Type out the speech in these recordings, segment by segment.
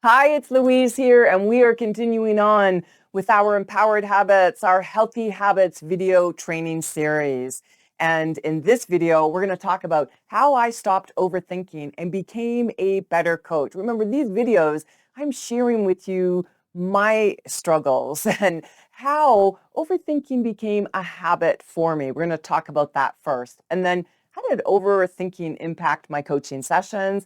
Hi, it's Louise here, and we are continuing on with our Empowered Habits, our Healthy Habits video training series. And in this video, we're going to talk about how I stopped overthinking and became a better coach. Remember, these videos, I'm sharing with you my struggles and how overthinking became a habit for me. We're going to talk about that first. And then, how did overthinking impact my coaching sessions?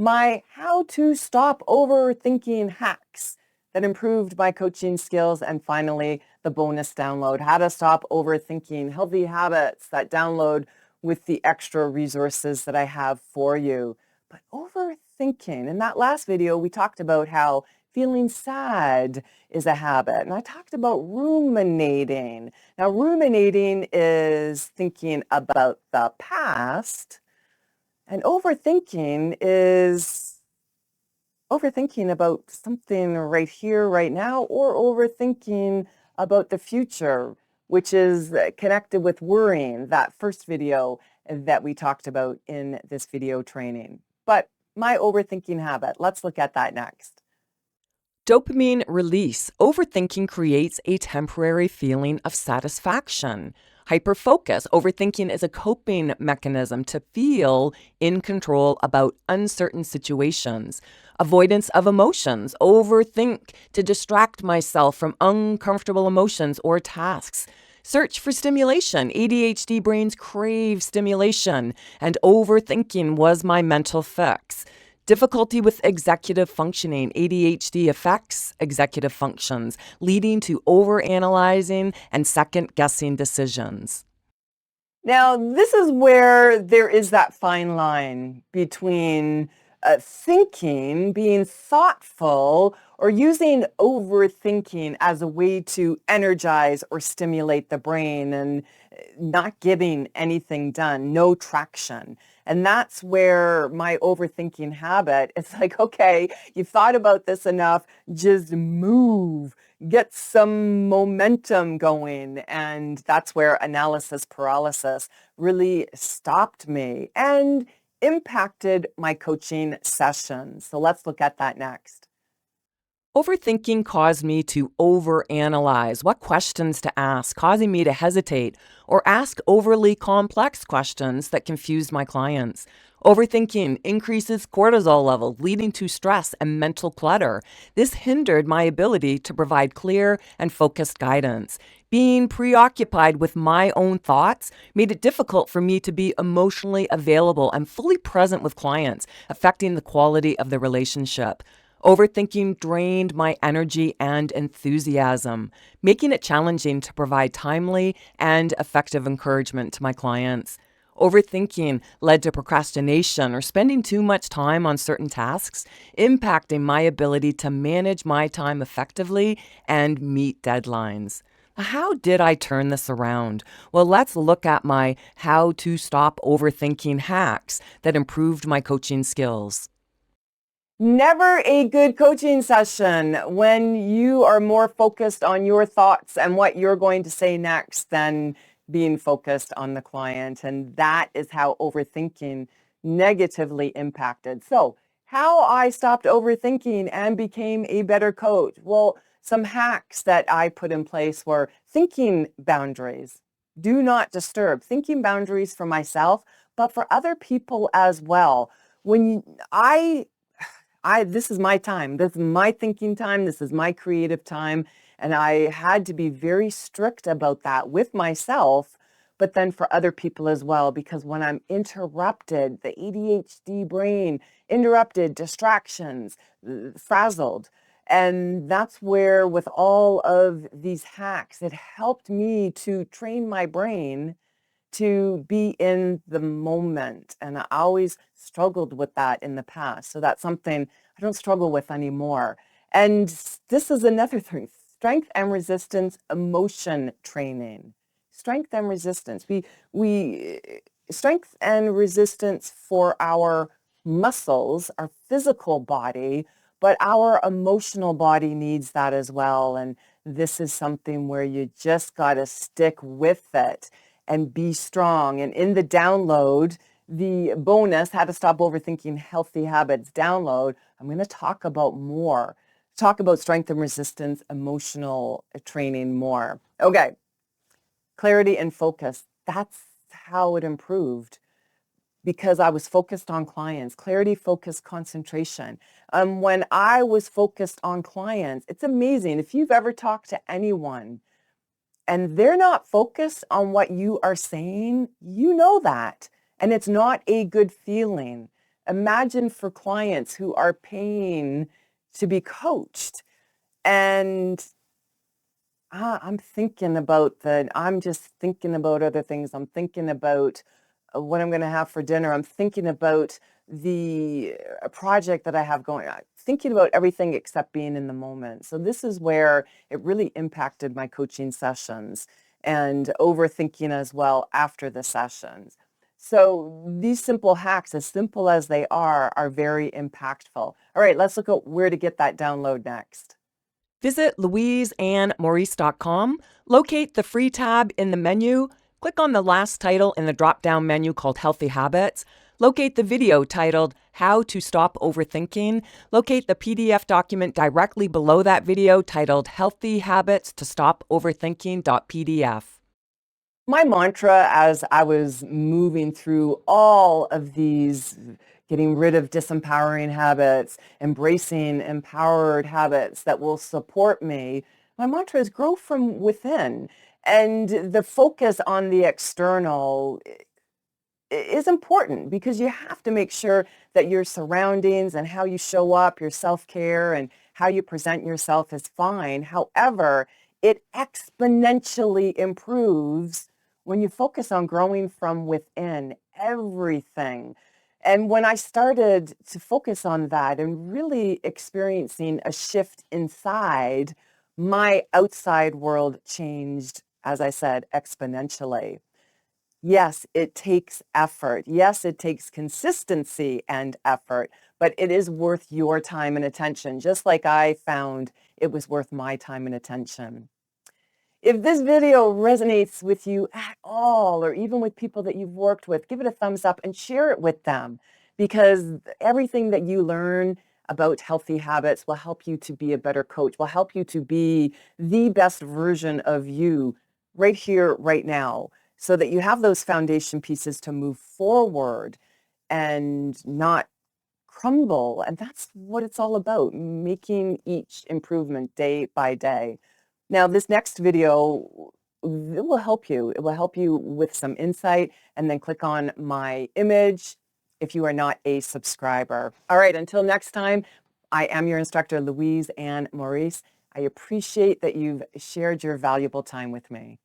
My how to stop overthinking hacks that improved my coaching skills, and finally, the bonus download, how to stop overthinking healthy habits, that download with the extra resources that I have for you. But overthinking, in that last video, we talked about how feeling sad is a habit. And I talked about ruminating. Now, ruminating is thinking about the past, and overthinking is overthinking about something right here, right now, or overthinking about the future, which is connected with worrying, that first video that we talked about in this video training. But my overthinking habit, let's look at that next. Dopamine release. Overthinking creates a temporary feeling of satisfaction. Hyperfocus. Overthinking is a coping mechanism to feel in control about uncertain situations. Avoidance of emotions. Overthink to distract myself from uncomfortable emotions or tasks. Search for stimulation. ADHD brains crave stimulation, and overthinking was my mental fix. Difficulty with executive functioning. ADHD affects executive functions, leading to overanalyzing and second-guessing decisions. Now, this is where there is that fine line between thinking, being thoughtful, or using overthinking as a way to energize or stimulate the brain and not getting anything done, no traction. And that's where my overthinking habit, it's like, okay, you've thought about this enough, just move, get some momentum going. And that's where analysis paralysis really stopped me and impacted my coaching sessions. So let's look at that next. Overthinking caused me to overanalyze what questions to ask, causing me to hesitate or ask overly complex questions that confused my clients. Overthinking increases cortisol levels, leading to stress and mental clutter. This hindered my ability to provide clear and focused guidance. Being preoccupied with my own thoughts made it difficult for me to be emotionally available and fully present with clients, affecting the quality of the relationship. Overthinking drained my energy and enthusiasm, making it challenging to provide timely and effective encouragement to my clients. Overthinking led to procrastination or spending too much time on certain tasks, impacting my ability to manage my time effectively and meet deadlines. How did I turn this around? Well, let's look at my how to stop overthinking hacks that improved my coaching skills. Never a good coaching session when you are more focused on your thoughts and what you're going to say next than being focused on the client. And that is how overthinking negatively impacted. So, how I stopped overthinking and became a better coach. Well, some hacks that I put in place were thinking boundaries. Do not disturb. Thinking boundaries for myself, but for other people as well. When I this is my time. This is my thinking time. This is my creative time. And I had to be very strict about that with myself, but then for other people as well, because when I'm interrupted, the ADHD brain, interrupted, distractions, frazzled. And that's where, with all of these hacks, it helped me to train my brain to be in the moment. And I always struggled with that in the past. So that's something I don't struggle with anymore. And this is another thing, strength and resistance emotion training. Strength and resistance. We strength and resistance for our muscles, our physical body, but our emotional body needs that as well. And this is something where you just got to stick with it and be strong. And in the download the bonus, How to Stop Overthinking Healthy Habits download, I'm going to talk about strength and resistance, emotional training more. Okay, clarity and focus. That's how it improved, because I was focused on clients. Clarity, focus, concentration. When I was focused on clients, it's amazing. If you've ever talked to anyone and they're not focused on what you are saying, you know that. And it's not a good feeling. Imagine for clients who are paying to be coached, and I'm just thinking about other things. I'm thinking about what I'm going to have for dinner. I'm thinking about the project that I have going on, thinking about everything except being in the moment. So this is where it really impacted my coaching sessions, and overthinking as well after the sessions. So these simple hacks, as simple as they are very impactful. All right, let's look at where to get that download next. Visit louiseannemaurice.com, locate the free tab in the menu, click on the last title in the drop-down menu called Healthy Habits, locate the video titled How to Stop Overthinking, locate the PDF document directly below that video titled Healthy Habits to Stop Overthinking.pdf. My mantra as I was moving through all of these, getting rid of disempowering habits, embracing empowered habits that will support me, my mantra is grow from within. And the focus on the external is important, because you have to make sure that your surroundings and how you show up, your self-care and how you present yourself is fine. However, it exponentially improves when you focus on growing from within everything. And when I started to focus on that and really experiencing a shift inside, my outside world changed, as I said, exponentially. Yes, it takes effort. Yes, it takes consistency and effort, but it is worth your time and attention, just like I found it was worth my time and attention. If this video resonates with you at all, or even with people that you've worked with, give it a thumbs up and share it with them, because everything that you learn about healthy habits will help you to be a better coach, will help you to be the best version of you right here, right now, so that you have those foundation pieces to move forward and not crumble. And that's what it's all about, making each improvement day by day. Now, this next video, it will help you. It will help you with some insight, and then click on my image if you are not a subscriber. All right, until next time, I am your instructor, Louise Anne Maurice. I appreciate that you've shared your valuable time with me.